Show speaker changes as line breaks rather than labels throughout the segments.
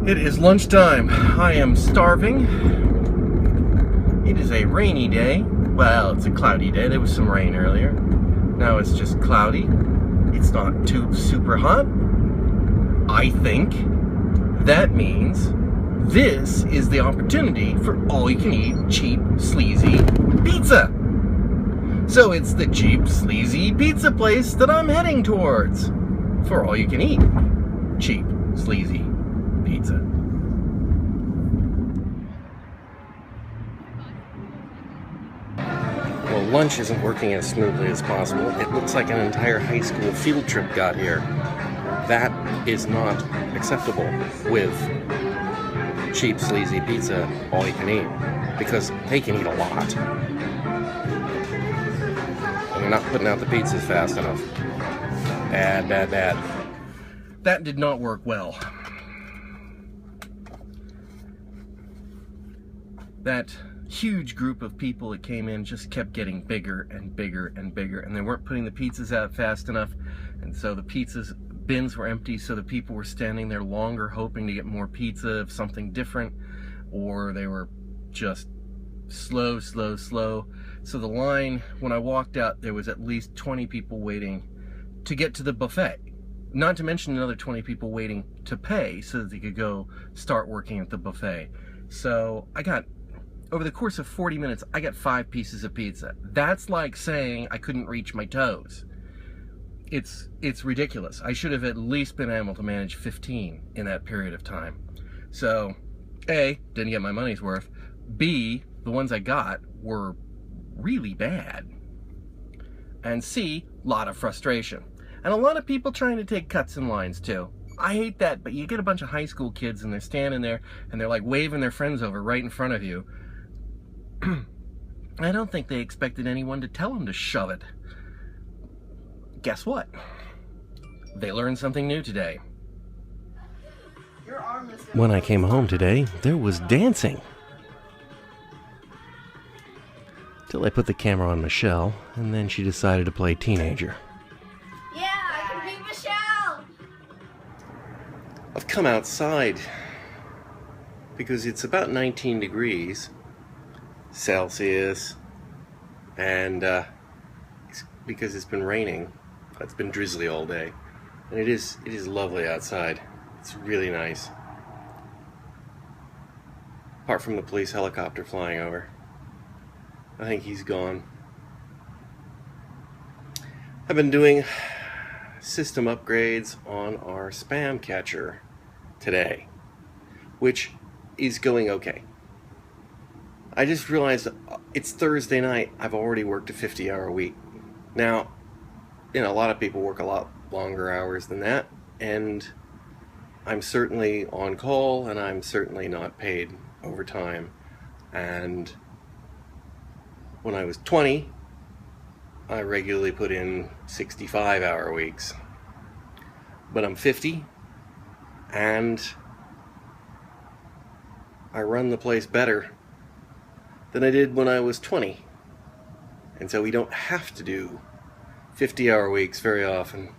It is lunchtime. I am starving. It is a rainy day. Well, it's a cloudy day. There was some rain earlier. Now it's just cloudy. It's not too super hot. I think that means this is the opportunity for all-you-can-eat, cheap, sleazy pizza. So it's the cheap, sleazy pizza place that I'm heading towards for all-you-can-eat, cheap, sleazy pizza. Well, lunch isn't working as smoothly as possible. It looks like an entire high school field trip got here. That is not acceptable with cheap, sleazy pizza, all you can eat, because they can eat a lot. And they're not putting out the pizzas fast enough. Bad, bad, bad. That did not work well. That huge group of people that came in just kept getting bigger and bigger and bigger, and they weren't putting the pizzas out fast enough, and so the pizzas bins were empty, so the people were standing there longer hoping to get more pizza of something different, or they were just slow. So the line, when I walked out, there was at least 20 people waiting to get to the buffet. Not to mention another 20 people waiting to pay so that they could go start working at the buffet. So over the course of 40 minutes, I got 5 pieces of pizza. That's like saying I couldn't reach my toes. It's ridiculous. I should have at least been able to manage 15 in that period of time. So, A, didn't get my money's worth. B, the ones I got were really bad. And C, a lot of frustration. And a lot of people trying to take cuts in lines too. I hate that, but you get a bunch of high school kids and they're standing there and they're like waving their friends over right in front of you. I don't think they expected anyone to tell them to shove it. Guess what? They learned something new today. When I came home today, there was dancing. Till I put the camera on Michelle, and then she decided to play teenager.
Yeah, I can beat Michelle!
I've come outside because it's about 19 degrees Celsius, and because it's been raining. It's been drizzly all day, and it is lovely outside. It's really nice, apart from the police helicopter flying over. I think he's gone. I've been doing system upgrades on our spam catcher today, which is going okay. I just realized it's Thursday night. I've already worked a 50-hour week. Now, a lot of people work a lot longer hours than that, and I'm certainly on call, and I'm certainly not paid overtime. And when I was 20, I regularly put in 65-hour weeks. But I'm 50, and I run the place better than I did when I was 20. And so we don't have to do 50-hour weeks very often.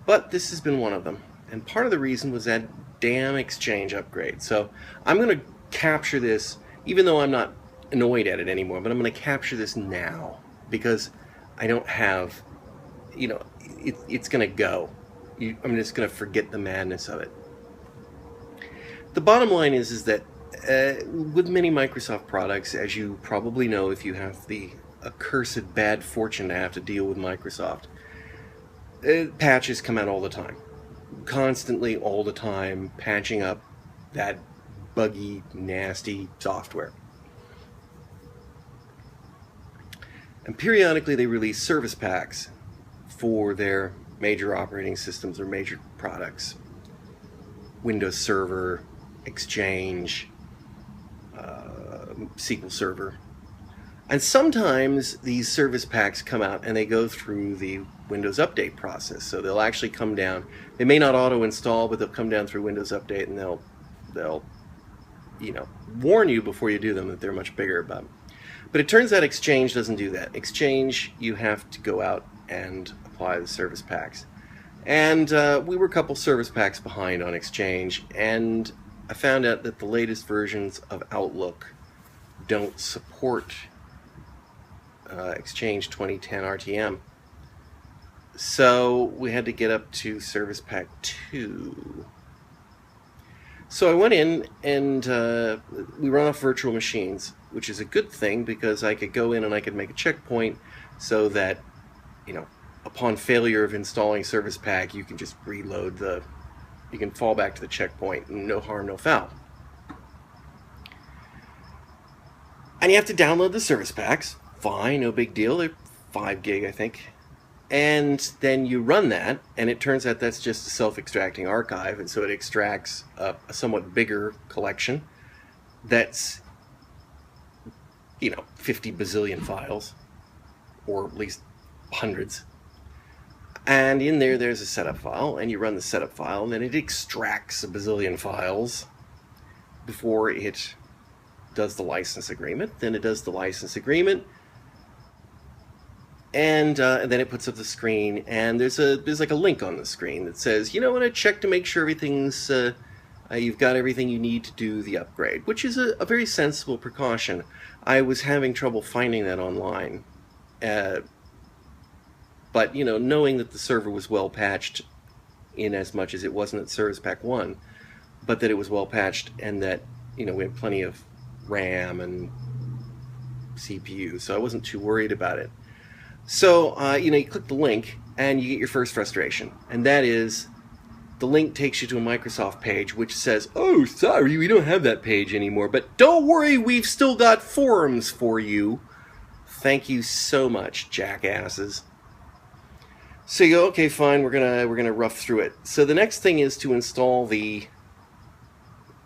But this has been one of them. And part of the reason was that damn Exchange upgrade. So I'm going to capture this, even though I'm not annoyed at it anymore, but I'm going to capture this now. Because I don't have, it's going to go. I'm just going to forget the madness of it. The bottom line is that with many Microsoft products, as you probably know if you have the accursed bad fortune to have to deal with Microsoft, patches come out all the time. Constantly, all the time, patching up that buggy, nasty software. And periodically they release service packs for their major operating systems or major products. Windows Server, Exchange, SQL Server. And sometimes these service packs come out and they go through the Windows Update process. So they'll actually come down. They may not auto-install, but they'll come down through Windows Update, and they'll warn you before you do them that they're much bigger about them. But it turns out Exchange doesn't do that. Exchange, you have to go out and apply the service packs. And we were a couple service packs behind on Exchange, and I found out that the latest versions of Outlook don't support Exchange 2010 RTM. So we had to get up to Service Pack 2. So I went in and we run off virtual machines, which is a good thing because I could go in and I could make a checkpoint so that, upon failure of installing Service Pack, you can just reload you can fall back to the checkpoint, and no harm, no foul. And you have to download the Service Packs. Fine, no big deal. They're 5 gig, I think. And then you run that, and it turns out that's just a self-extracting archive, and so it extracts a somewhat bigger collection that's, 50 bazillion files, or at least hundreds. And in there's a setup file, and you run the setup file, and then it extracts a bazillion files before it does the license agreement. Then it does the license agreement, and then it puts up the screen, and there's like a link on the screen that says, want to check to make sure everything's you've got everything you need to do the upgrade, which is a very sensible precaution. I was having trouble finding that online, but knowing that the server was well patched, in as much as it wasn't at Service Pack 1, but that it was well patched, and that we had plenty of RAM and CPU, so I wasn't too worried about it. So, you click the link, and you get your first frustration. And that is, the link takes you to a Microsoft page, which says, oh, sorry, we don't have that page anymore. But don't worry, we've still got forums for you. Thank you so much, jackasses. So you go, okay, fine, we're gonna rough through it. So the next thing is to install the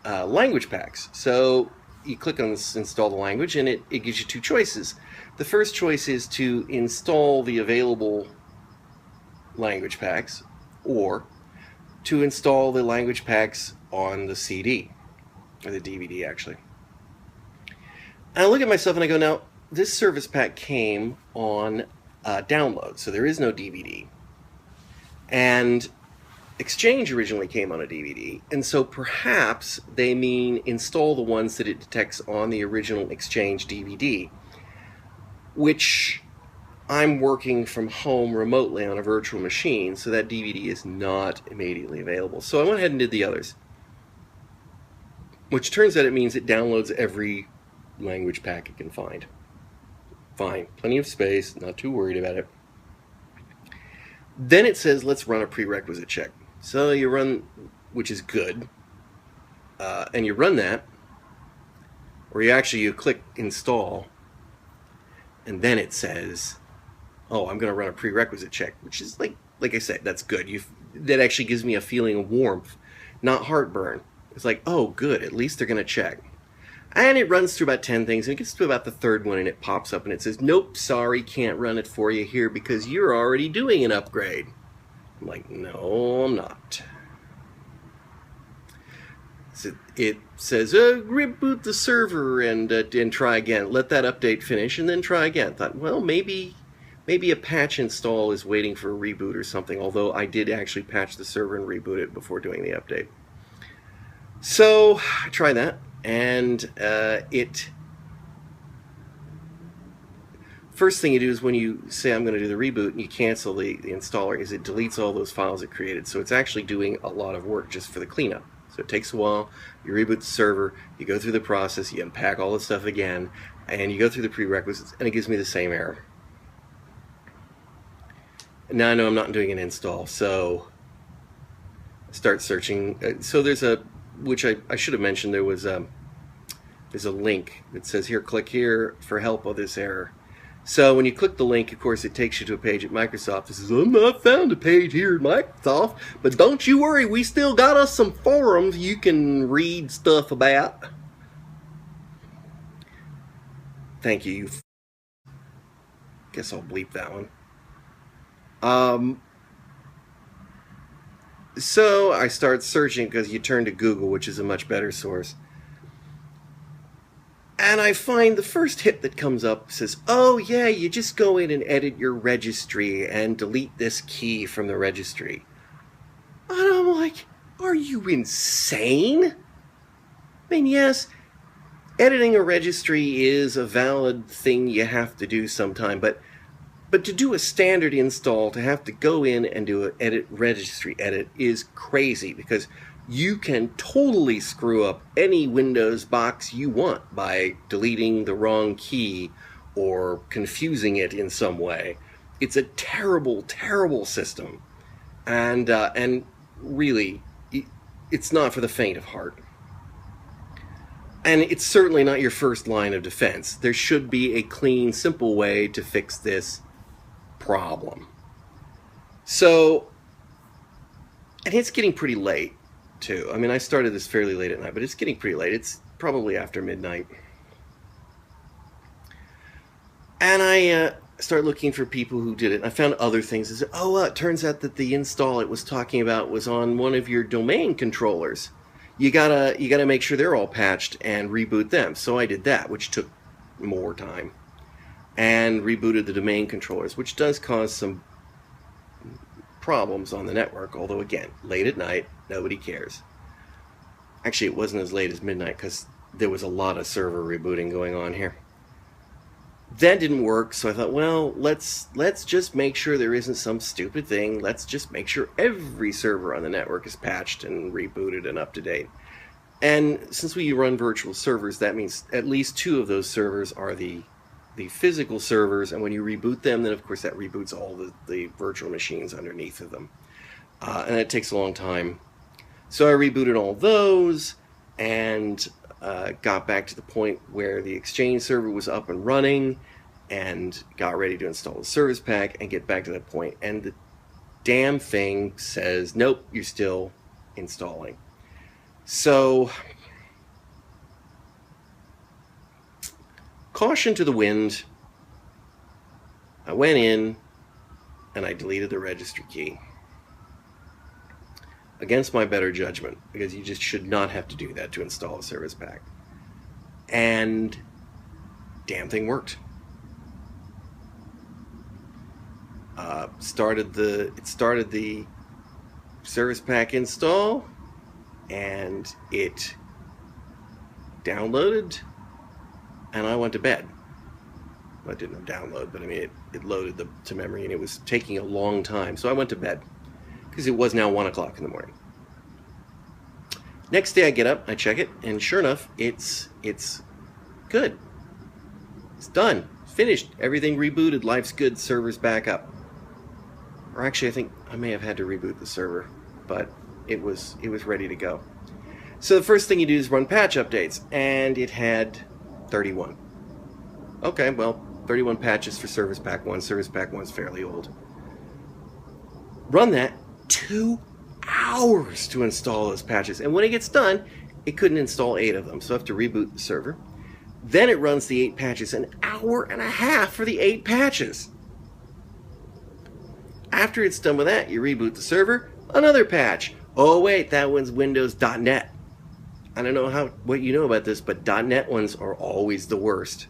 language packs. So you click on this install the language, and it gives you two choices. The first choice is to install the available language packs, or to install the language packs on the CD, or the DVD actually. And I look at myself and I go, now, this Service Pack came on download, so there is no DVD. And Exchange originally came on a DVD, and so perhaps they mean install the ones that it detects on the original Exchange DVD, which I'm working from home remotely on a virtual machine, so that DVD is not immediately available. So I went ahead and did the others, which turns out it means it downloads every language pack it can find. Fine, plenty of space, not too worried about it. Then it says, let's run a prerequisite check. So you run, which is good, and you run that, or you click install, and then it says, oh, I'm going to run a prerequisite check, which is like I said, that's good. That actually gives me a feeling of warmth, not heartburn. It's like, oh, good, at least they're going to check. And it runs through about 10 things, and it gets to about the third one, and it pops up, and it says, nope, sorry, can't run it for you here because you're already doing an upgrade. I'm like, no, I'm not. So it says, reboot the server and try again. Let that update finish, and then try again. Thought, well, maybe a patch install is waiting for a reboot or something, although I did actually patch the server and reboot it before doing the update. So I try that. And first thing you do is when you say I'm going to do the reboot and you cancel the installer, is it deletes all those files it created. So it's actually doing a lot of work just for the cleanup. So it takes a while, you reboot the server, you go through the process, you unpack all the stuff again, and you go through the prerequisites, and it gives me the same error. And now I know I'm not doing an install, so I start searching. So there's which I should have mentioned, there's a link that says, here, click here for help with this error. So when you click the link, of course, it takes you to a page at Microsoft. It says, I've not found a page here at Microsoft, but don't you worry, we still got us some forums you can read stuff about. Thank you. Guess I'll bleep that one. So I start searching because you turn to Google, which is a much better source. And I find the first hit that comes up says, oh yeah, you just go in and edit your registry and delete this key from the registry. And I'm like, are you insane? I mean, yes, editing a registry is a valid thing you have to do sometime, but to do a standard install, to have to go in and do an registry edit is crazy, because you can totally screw up any Windows box you want by deleting the wrong key or confusing it in some way. It's a terrible, terrible system, and really, it's not for the faint of heart. And it's certainly not your first line of defense. There should be a clean, simple way to fix this problem. So, and it's getting pretty late, too. I mean, I started this fairly late at night, but it's getting pretty late. It's probably after midnight. And I started looking for people who did it. I found other things. I said, oh, it turns out that the install it was talking about was on one of your domain controllers. You gotta make sure they're all patched and reboot them. So I did that, which took more time, and rebooted the domain controllers, which does cause some problems on the network. Although again, late at night, nobody cares. Actually, it wasn't as late as midnight because there was a lot of server rebooting going on here. That didn't work, so I thought, well, let's just make sure there isn't some stupid thing. Let's just make sure every server on the network is patched and rebooted and up to date. And since we run virtual servers, that means at least 2 of those servers are the physical servers, and when you reboot them, then of course that reboots all the virtual machines underneath of them. And that takes a long time. So I rebooted all those, and got back to the point where the Exchange server was up and running, and got ready to install the service pack and get back to that point, and the damn thing says, nope, you're still installing. So, caution to the wind, I went in and I deleted the registry key. Against my better judgment, because you just should not have to do that to install a service pack. And damn thing worked. It started the service pack install, and it downloaded, and I went to bed. Well, it didn't download, but I mean it loaded to memory, and it was taking a long time, so I went to bed, because it was now 1 o'clock in the morning. Next day I get up, I check it, and sure enough, it's good. It's done. It's finished. Everything rebooted. Life's good. Server's back up. Or actually, I think I may have had to reboot the server, but it was ready to go. So the first thing you do is run patch updates, and it had 31. Okay, well, 31 patches for Service Pack 1. Service Pack 1's fairly old. Run that. 2 hours to install those patches, and when it gets done, it couldn't install 8 of them, so I have to reboot the server. Then it runs the 8 patches, an hour and a half for the 8 patches. After it's done with that, you reboot the server, another patch. Oh wait, that one's Windows.net. I don't know what you know about this, but .net ones are always the worst.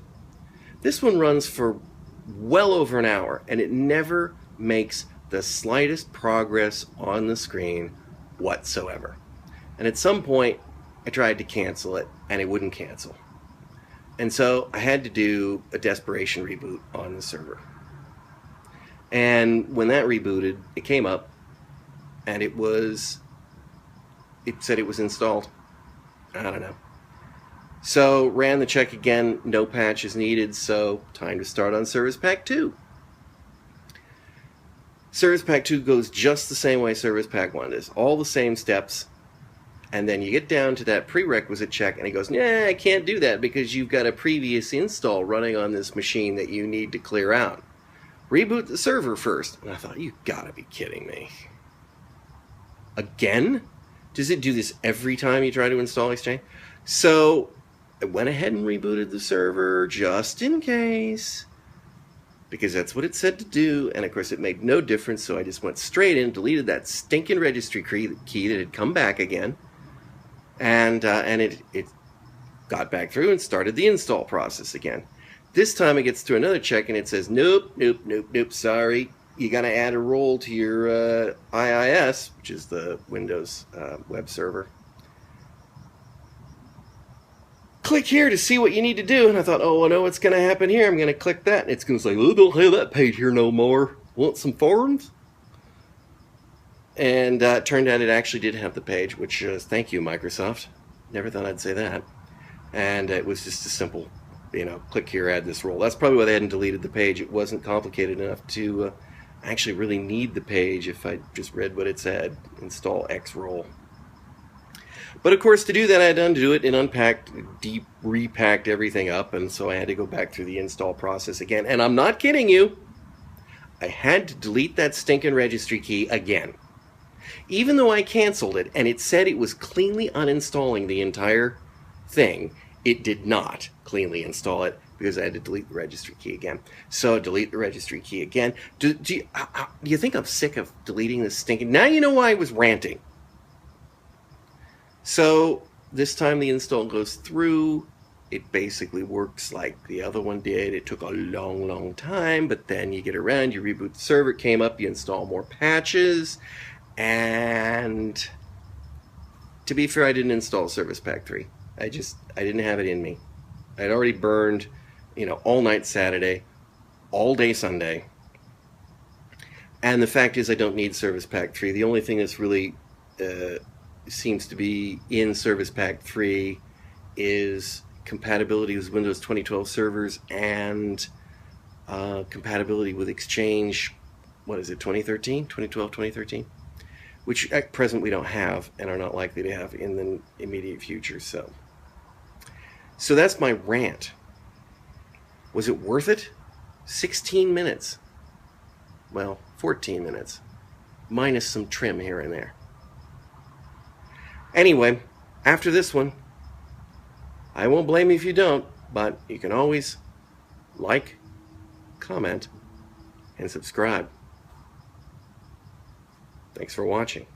This one runs for well over an hour, and it never makes the slightest progress on the screen whatsoever. And at some point, I tried to cancel it, and it wouldn't cancel. And so I had to do a desperation reboot on the server. And when that rebooted, it came up, and it said it was installed. I don't know. So ran the check again, no patches needed, so time to start on Service Pack 2. Service Pack 2 goes just the same way Service Pack 1 does. All the same steps. And then you get down to that prerequisite check, and it goes, nah, I can't do that because you've got a previous install running on this machine that you need to clear out. Reboot the server first. And I thought, you gotta be kidding me. Again? Does it do this every time you try to install Exchange? So I went ahead and rebooted the server just in case, because that's what it said to do, and of course it made no difference, so I just went straight in, deleted that stinking registry key that had come back again, and it got back through and started the install process again. This time it gets through another check, and it says, nope, sorry, you gotta add a role to your IIS, which is the Windows web server. click here to see what you need to do. And I thought, oh, I know what's going to happen here. I'm going to click that. And it's going to say, oh, don't have that page here no more. Want some forms? And it turned out it actually did have the page, which is thank you, Microsoft. Never thought I'd say that. And it was just a simple, click here, add this role. That's probably why they hadn't deleted the page. It wasn't complicated enough to actually really need the page if I just read what it said, install X role. But of course, to do that, I had to undo it and unpacked, repacked everything up, and so I had to go back through the install process again. And I'm not kidding you, I had to delete that stinking registry key again. Even though I canceled it and it said it was cleanly uninstalling the entire thing, it did not cleanly install it because I had to delete the registry key again. So delete the registry key again. Do you think I'm sick of deleting this stinking? Now you know why I was ranting. So this time the install goes through. It basically works like the other one did. It took a long time, but then you get around, you reboot the server, it came up, you install more patches. And to be fair, I didn't install Service Pack 3. I didn't have it in me. I'd already burned, all night Saturday, all day Sunday. And the fact is I don't need Service Pack 3. The only thing that's really seems to be in Service Pack 3 is compatibility with Windows 2012 servers and compatibility with Exchange, 2013? 2012, 2013? Which at present we don't have and are not likely to have in the immediate future. So that's my rant. Was it worth it? 16 minutes. Well, 14 minutes. Minus some trim here and there. Anyway, after this one, I won't blame you if you don't, but you can always like, comment, and subscribe. Thanks for watching.